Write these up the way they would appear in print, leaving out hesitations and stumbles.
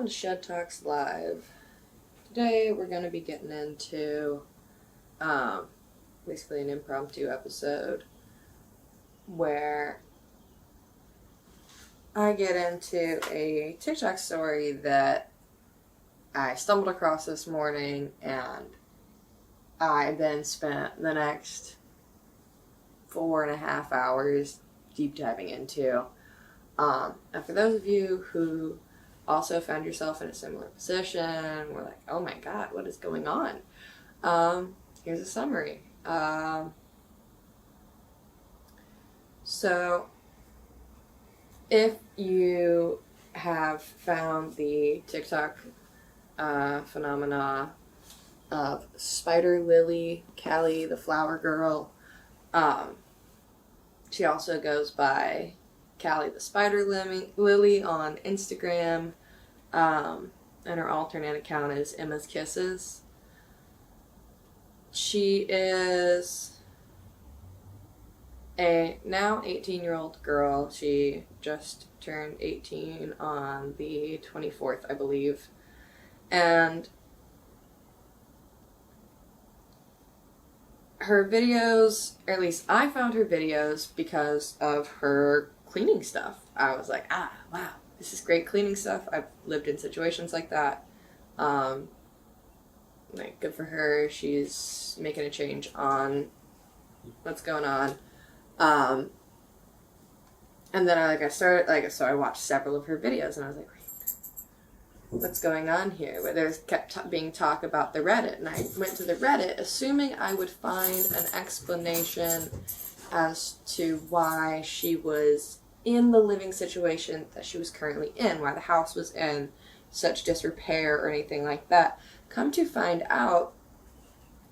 welcome to Shed Talks Live. Today we're going to be getting into basically an impromptu episode where I get into a TikTok story that I stumbled across this morning, and I then spent the next 4.5 hours deep diving into. And for those of you who also found yourself in a similar position, we're like, oh my god, what is going on? Here's a summary. So, if you have found the TikTok phenomena of Spider Lily, Khalietheflowergirl, she also goes by Callie the Spider Lily on Instagram, and her alternate account is Emma's Kisses. She is a now 18-year-old girl. She just turned 18 on the 24th, I believe. And her videos, or at least I found her videos because of her cleaning stuff. I was like, wow, this is great cleaning stuff. I've lived in situations like that. Good for her. She's making a change on what's going on. And then I watched several of her videos, and I was like, wait, what's going on here? Where there's kept being talk about the Reddit, and I went to the Reddit assuming I would find an explanation as to why she was in the living situation that she was currently in, why the house was in such disrepair or anything like that. Come to find out,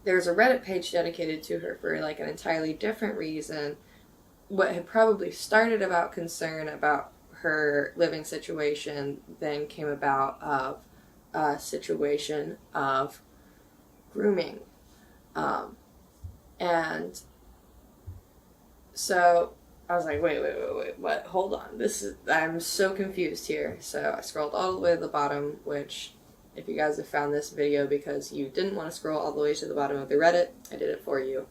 there's a Reddit page dedicated to her for like an entirely different reason. What had probably started about concern about her living situation then came about of a situation of grooming. And so I was like, wait, what? Hold on. I'm so confused here. So I scrolled all the way to the bottom, which, if you guys have found this video because you didn't want to scroll all the way to the bottom of the Reddit, I did it for you.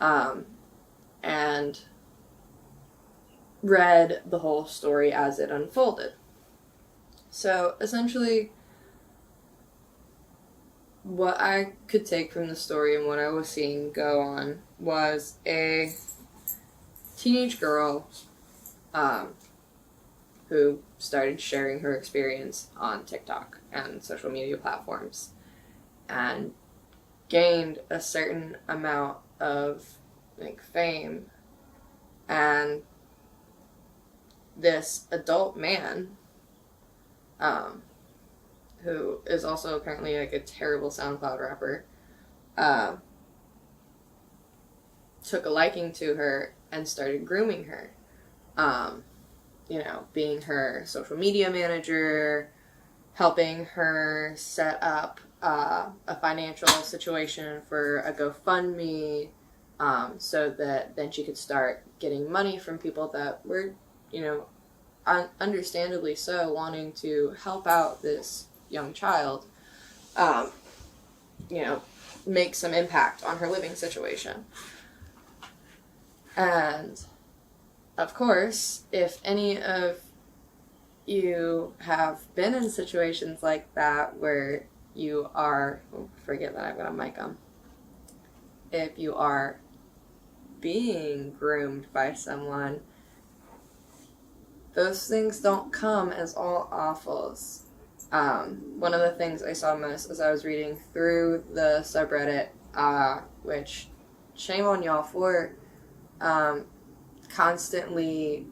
And read the whole story as it unfolded. So essentially, what I could take from the story and what I was seeing go on was a teenage girl who started sharing her experience on TikTok and social media platforms and gained a certain amount of fame, and this adult man who is also apparently a terrible SoundCloud rapper took a liking to her and started grooming her, being her social media manager, helping her set up a financial situation for a GoFundMe, so that then she could start getting money from people that were, understandably so, wanting to help out this young child, make some impact on her living situation. And, of course, if any of you have been in situations like that where you are, forget that I've got a mic on, if you are being groomed by someone, those things don't come as all awfuls. One of the things I saw most as I was reading through the subreddit, which shame on y'all for constantly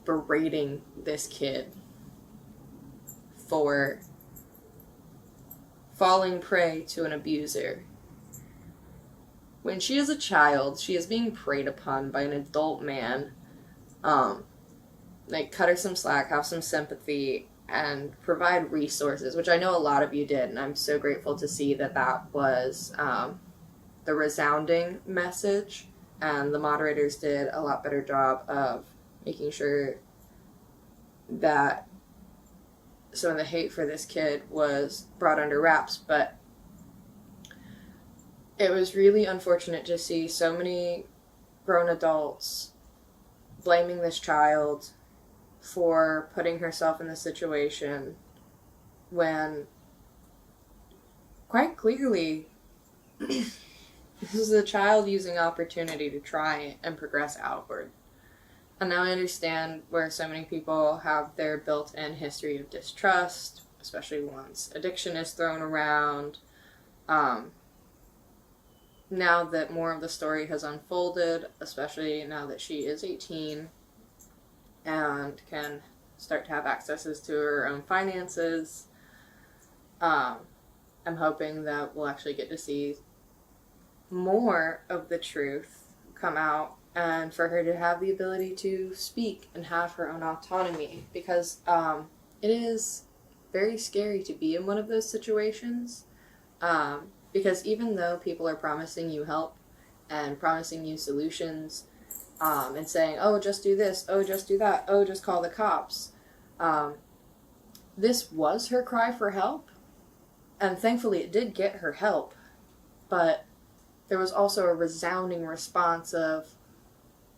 berating this kid for falling prey to an abuser. When she is a child, she is being preyed upon by an adult man. Cut her some slack, have some sympathy, and provide resources, which I know a lot of you did, and I'm so grateful to see that was the resounding message, and the moderators did a lot better job of making sure that some of the hate for this kid was brought under wraps, but it was really unfortunate to see so many grown adults blaming this child for putting herself in this situation when quite clearly this is a child using opportunity to try and progress outward. And now I understand where so many people have their built-in history of distrust, especially once addiction is thrown around. Now that more of the story has unfolded, especially now that she is 18 and can start to have accesses to her own finances, I'm hoping that we'll actually get to see more of the truth come out, and for her to have the ability to speak and have her own autonomy, because it is very scary to be in one of those situations, because even though people are promising you help and promising you solutions, and saying, oh, just do this, oh, just do that, oh, just call the cops, this was her cry for help, and thankfully it did get her help, but there was also a resounding response of,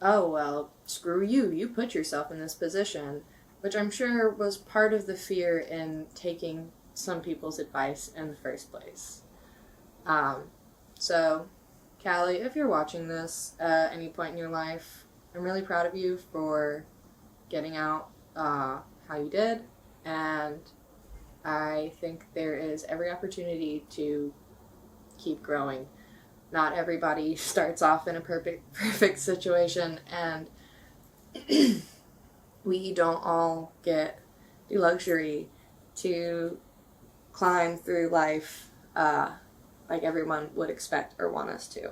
oh, well, screw you, you put yourself in this position, which I'm sure was part of the fear in taking some people's advice in the first place. So, Callie, if you're watching this at any point in your life, I'm really proud of you for getting out how you did, and I think there is every opportunity to keep growing. Not everybody starts off in a perfect situation, and we don't all get the luxury to climb through life like everyone would expect or want us to.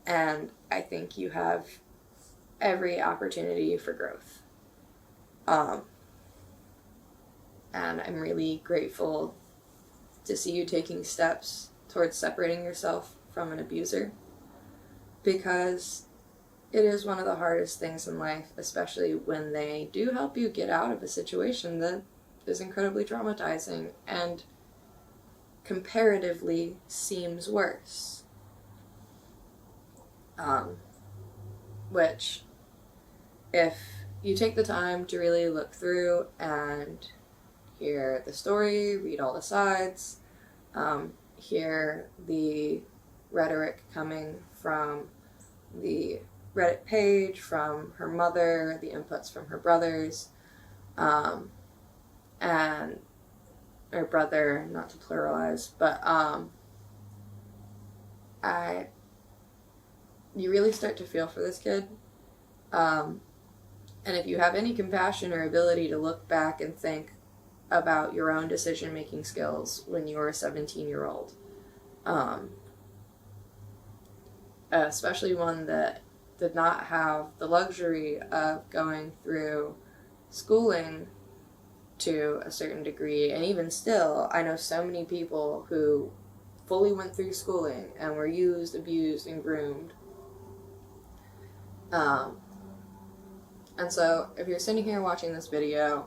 And I think you have every opportunity for growth. And I'm really grateful to see you taking steps towards separating yourself from an abuser, because it is one of the hardest things in life, especially when they do help you get out of a situation that is incredibly traumatizing and comparatively seems worse. Which, if you take the time to really look through and hear the story, read all the sides, hear the rhetoric coming from the Reddit page, from her mother, the inputs from her brothers, and her brother, not to pluralize, but you really start to feel for this kid. And if you have any compassion or ability to look back and think about your own decision-making skills when you were a 17-year-old, especially one that did not have the luxury of going through schooling to a certain degree, and even still, I know so many people who fully went through schooling and were used, abused, and groomed. And so, if you're sitting here watching this video,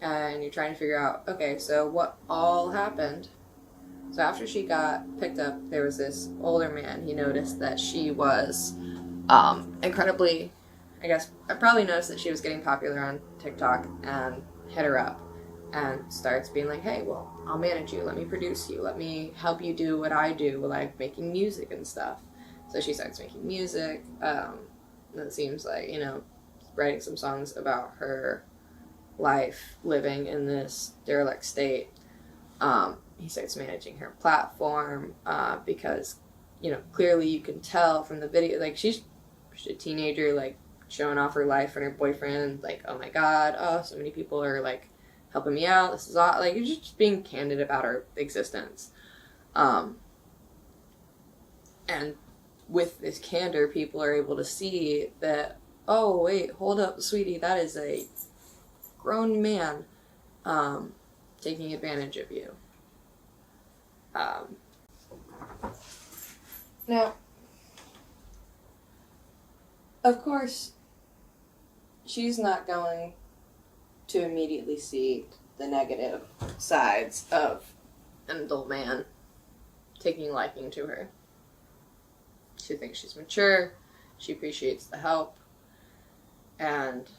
and you're trying to figure out, okay, so what all happened? So after she got picked up, there was this older man. He noticed that she was incredibly, I guess, I probably noticed that she was getting popular on TikTok, and hit her up and starts being like, hey, well, I'll manage you, let me produce you, let me help you do what I do, like making music and stuff. So she starts making music, and it seems like, you know, writing some songs about her life living in this derelict state. He starts managing her platform, because, you know, clearly you can tell from the video, like, she's a teenager, like, showing off her life and her boyfriend, like, oh my god, oh, so many people are, like, helping me out, this is all, like, you're just being candid about her existence. And with this candor, people are able to see that, oh, wait, hold up, sweetie, that is a grown man, taking advantage of you. Now, of course, she's not going to immediately see the negative sides of an adult man taking liking to her. She thinks she's mature, she appreciates the help, and,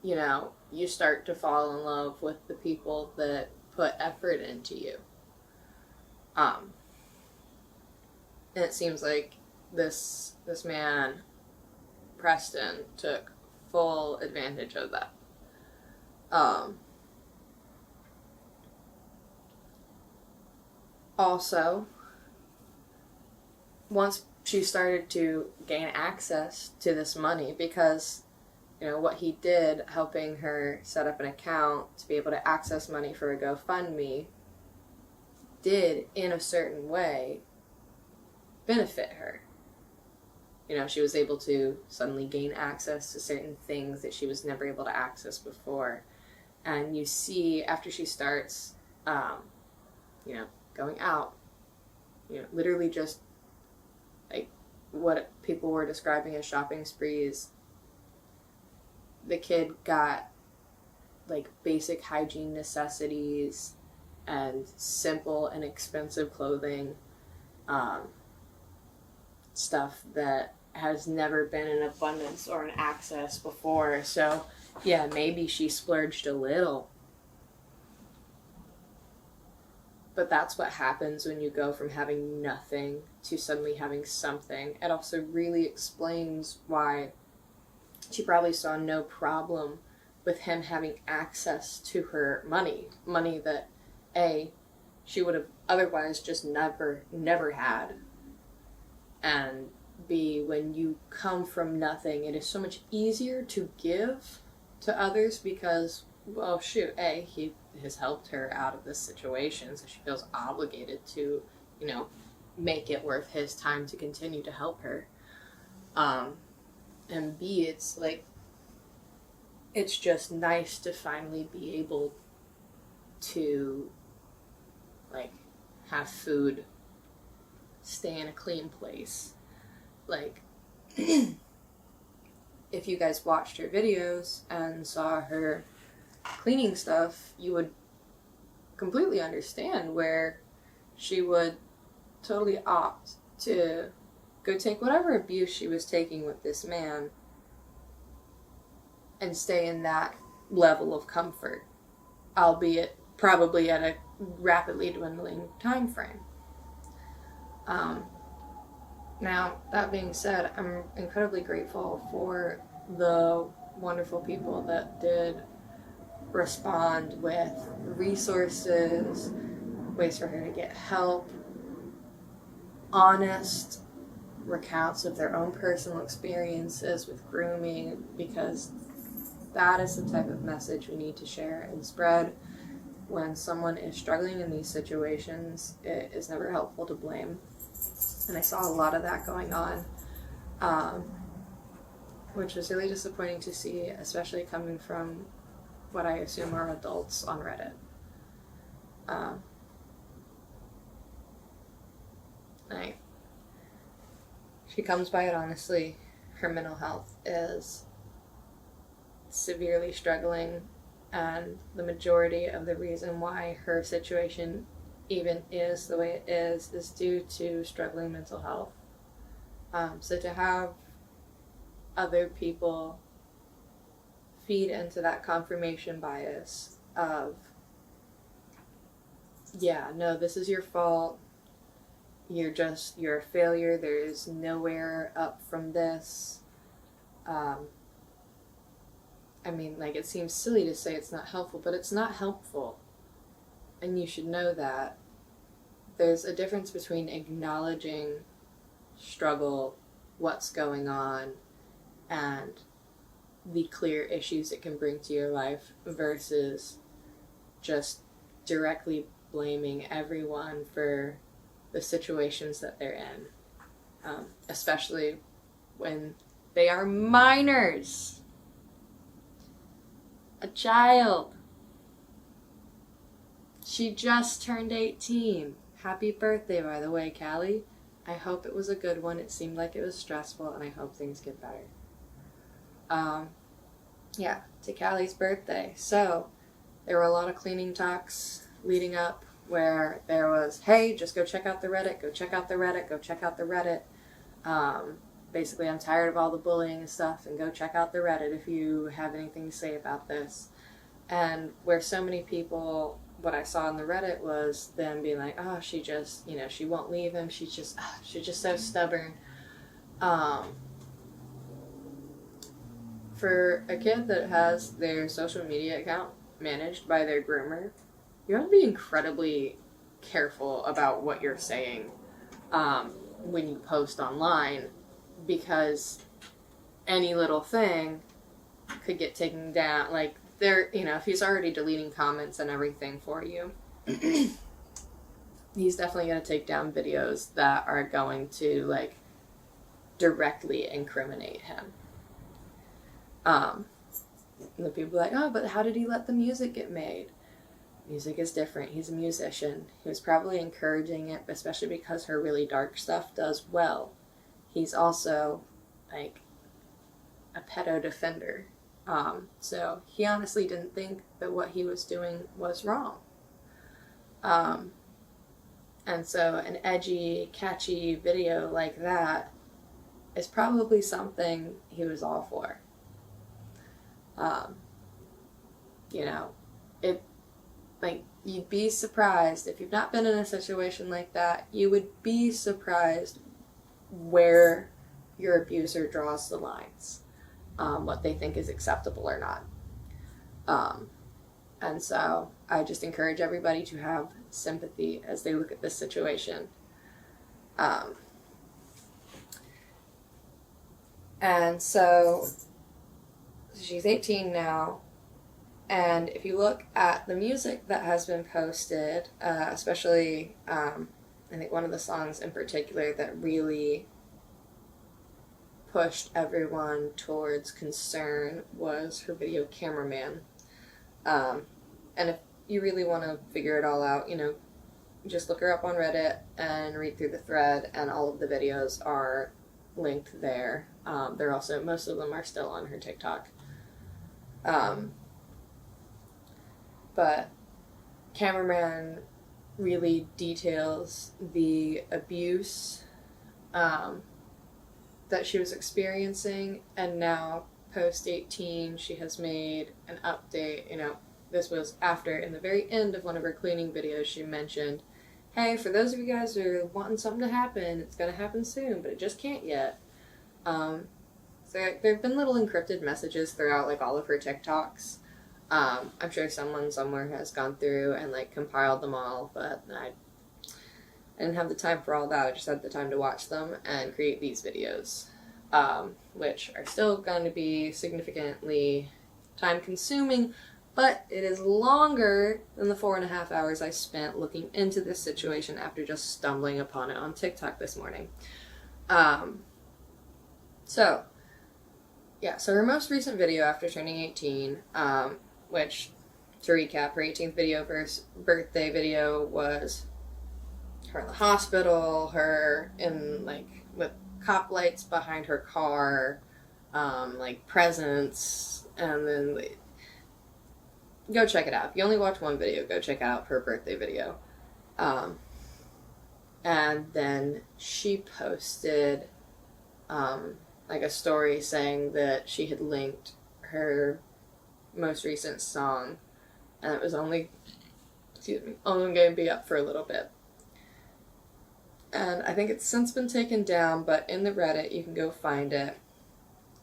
you know, you start to fall in love with the people that put effort into you. And it seems like this man, Preston, took full advantage of that. Also, once she started to gain access to this money, because, you know, what he did, helping her set up an account to be able to access money for a GoFundMe, did, in a certain way, benefit her. You know, she was able to suddenly gain access to certain things that she was never able to access before. And you see, after she starts, you know, going out, you know, literally just, like, what people were describing as shopping sprees, the kid got, like, basic hygiene necessities and simple and expensive clothing, stuff that has never been in abundance or in access before. So, yeah, maybe she splurged a little. But that's what happens when you go from having nothing to suddenly having something. It also really explains why she probably saw no problem with him having access to her money. Money that, A, she would have otherwise just never had. And B, when you come from nothing, it is so much easier to give to others because, well, shoot, A, he has helped her out of this situation, so she feels obligated to, you know, make it worth his time to continue to help her. And B, it's like, it's just nice to finally be able to, like, have food, stay in a clean place. Like, if you guys watched her videos and saw her cleaning stuff, you would completely understand where she would totally opt to go take whatever abuse she was taking with this man and stay in that level of comfort, albeit probably at a rapidly dwindling time frame. Now, that being said, I'm incredibly grateful for the wonderful people that did respond with resources, ways for her to get help, honest recounts of their own personal experiences with grooming, because that is the type of message we need to share and spread. When someone is struggling in these situations, it is never helpful to blame. And I saw a lot of that going on, which was really disappointing to see, especially coming from what I assume are adults on Reddit. She comes by it honestly. Her mental health is severely struggling, and the majority of the reason why her situation even is the way it is due to struggling mental health. So to have other people feed into that confirmation bias of, yeah, no, this is your fault, you're a failure, there's nowhere up from this. I mean, like, it seems silly to say it's not helpful, but it's not helpful. And you should know that. There's a difference between acknowledging struggle, what's going on, and the clear issues it can bring to your life versus just directly blaming everyone for the situations that they're in. Especially when they are minors. A child. She just turned 18. Happy birthday, by the way, Callie. I hope it was a good one. It seemed like it was stressful, and I hope things get better. yeah, to Callie's birthday. So there were a lot of cleaning talks leading up where there was, hey, just go check out the Reddit, go check out the Reddit, go check out the Reddit. Basically, I'm tired of all the bullying and stuff, and go check out the Reddit if you have anything to say about this. And where so many people, what I saw on the Reddit was them being like, oh, she just, she won't leave him, she's just so stubborn. For a kid that has their social media account managed by their groomer, you have to be incredibly careful about what you're saying when you post online, because any little thing could get taken down. Like, if he's already deleting comments and everything for you, he's definitely going to take down videos that are going to, like, directly incriminate him. And the people are like, oh, but how did he let the music get made? Music is different. He's a musician. He was probably encouraging it, especially because her really dark stuff does well. He's also, like, a pedo defender. So he honestly didn't think that what he was doing was wrong. And so an edgy, catchy video like that is probably something he was all for. You'd be surprised, if you've not been in a situation like that, you would be surprised where your abuser draws the lines, what they think is acceptable or not. And so I just encourage everybody to have sympathy as they look at this situation. And so she's 18 now, and if you look at the music that has been posted, especially, I think one of the songs in particular that really pushed everyone towards concern was her video Cameraman. And if you really want to figure it all out, just look her up on Reddit and read through the thread, and all of the videos are linked there. They're also, most of them are still on her TikTok. But Cameraman really details the abuse that she was experiencing, and now post-18 she has made an update. This was after, in the very end of one of her cleaning videos, she mentioned, hey, for those of you guys who are wanting something to happen, it's going to happen soon, but it just can't yet. So there have been little encrypted messages throughout, like, all of her TikToks. I'm sure someone somewhere has gone through and, like, compiled them all, but I didn't have the time for all that. I just had the time to watch them and create these videos, which are still going to be significantly time-consuming, but it is longer than the 4.5 hours I spent looking into this situation after just stumbling upon it on TikTok this morning. So her most recent video after turning 18, which, to recap, her 18th video versus birthday video was her in the hospital, her in, like, with cop lights behind her car, like, presents, and then, go check it out. If you only watch one video, go check out her birthday video. And then she posted, like, a story saying that she had linked her most recent song, and it was only going to be up for a little bit. And I think it's since been taken down, but in the Reddit you can go find it,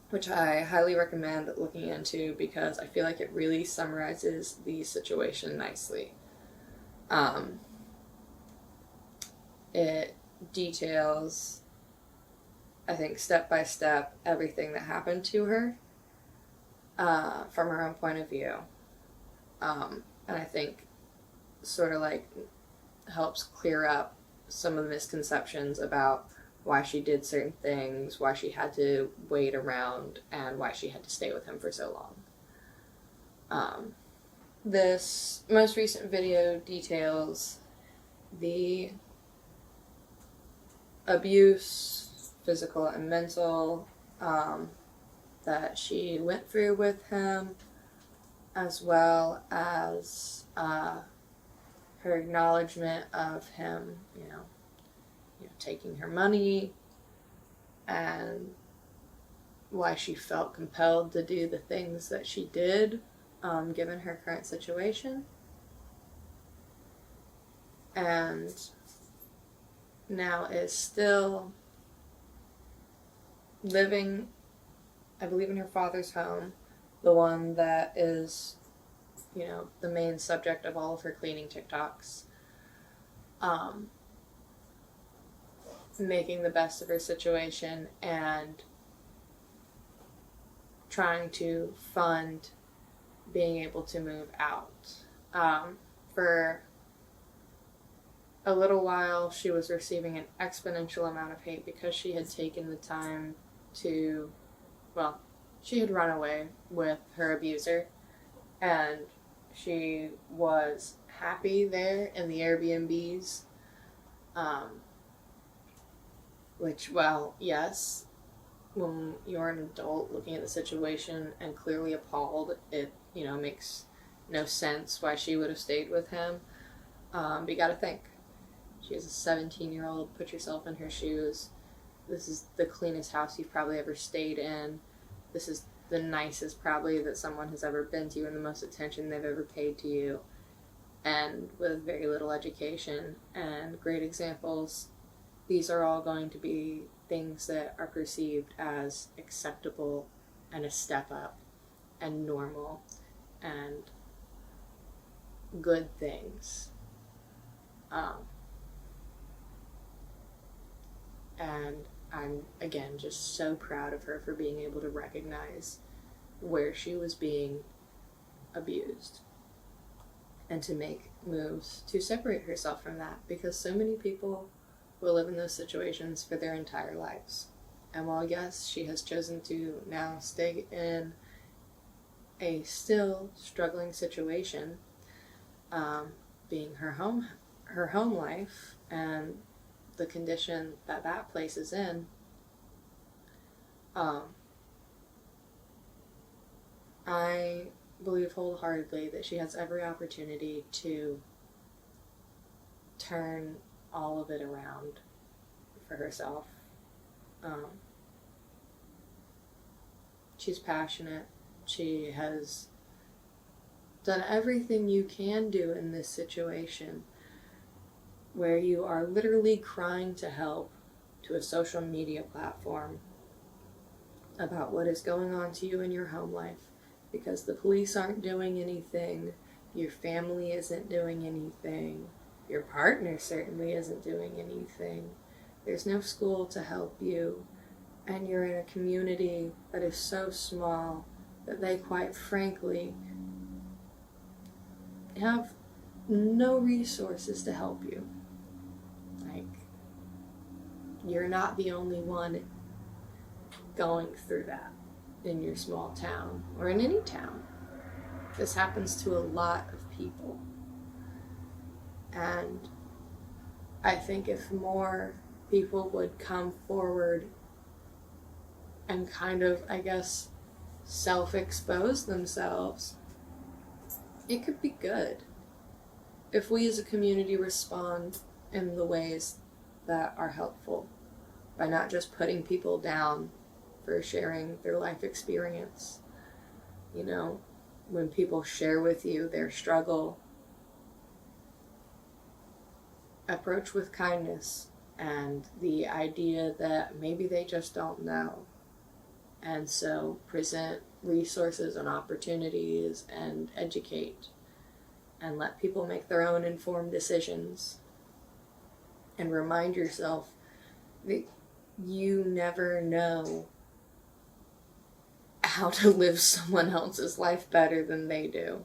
which I highly recommend looking into because I feel like it really summarizes the situation nicely. It details, I think, step by step, everything that happened to her from her own point of view. And I think sort of, like, helps clear up some of the misconceptions about why she did certain things, why she had to wait around, and why she had to stay with him for so long. This most recent video details the abuse, physical and mental, that she went through with him, as well as her acknowledgement of him, taking her money, and why she felt compelled to do the things that she did, given her current situation. And now is still living, I believe, in her father's home, the one that is, the main subject of all of her cleaning TikToks. Making the best of her situation and trying to fund being able to move out. For a little while, she was receiving an exponential amount of hate because she had taken the time to, she had run away with her abuser, and she was happy there in the Airbnbs, which, yes, when you're an adult looking at the situation and clearly appalled, it, makes no sense why she would have stayed with him. But you gotta think, she is a 17-year-old, put yourself in her shoes. This is the cleanest house you've probably ever stayed in. This is the nicest probably that someone has ever been to, and the most attention they've ever paid to you. And with very little education and great examples, these are all going to be things that are perceived as acceptable and a step up and normal and good things. And I'm, again, just so proud of her for being able to recognize where she was being abused and to make moves to separate herself from that, because so many people will live in those situations for their entire lives. And while, yes, she has chosen to now stay in a still struggling situation, being her home life and the condition that place is in, I believe wholeheartedly that she has every opportunity to turn all of it around for herself. She's passionate. She has done everything you can do in this situation, where you are literally crying to help to a social media platform about what is going on to you in your home life, because the police aren't doing anything, your family isn't doing anything, your partner certainly isn't doing anything, there's no school to help you, and you're in a community that is so small that they, quite frankly, have no resources to help you. You're not the only one going through that in your small town or in any town. This happens to a lot of people. And I think if more people would come forward and kind of, self-expose themselves, it could be good. If we as a community respond in the ways that are helpful, by not just putting people down for sharing their life experience. When people share with you their struggle, approach with kindness and the idea that maybe they just don't know. And so present resources and opportunities and educate and let people make their own informed decisions. And remind yourself that you never know how to live someone else's life better than they do.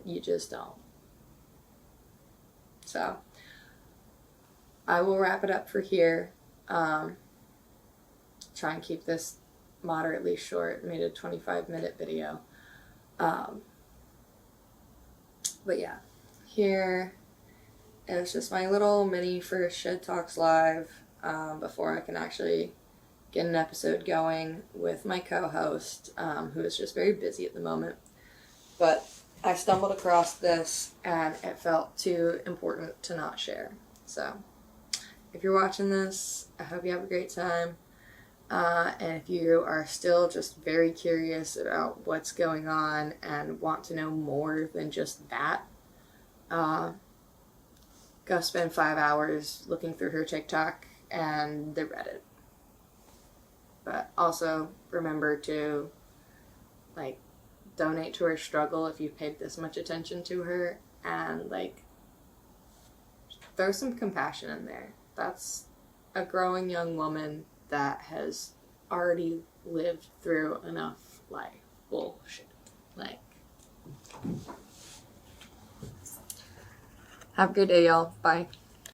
You just don't. So, I will wrap it up for here. Try and keep this moderately short. Made a 25-minute video. But yeah, here is just my little mini first Shed Talks Live before I can actually get an episode going with my co-host, who is just very busy at the moment. But I stumbled across this and it felt too important to not share. So if you're watching this, I hope you have a great time. And if you are still just very curious about what's going on and want to know more than just that, go spend 5 hours looking through her TikTok and the Reddit. But also remember to, like, donate to her struggle if you've paid this much attention to her, and, like, throw some compassion in there. That's a growing young woman that has already lived through enough life bullshit. Like, have a good day, y'all. Bye.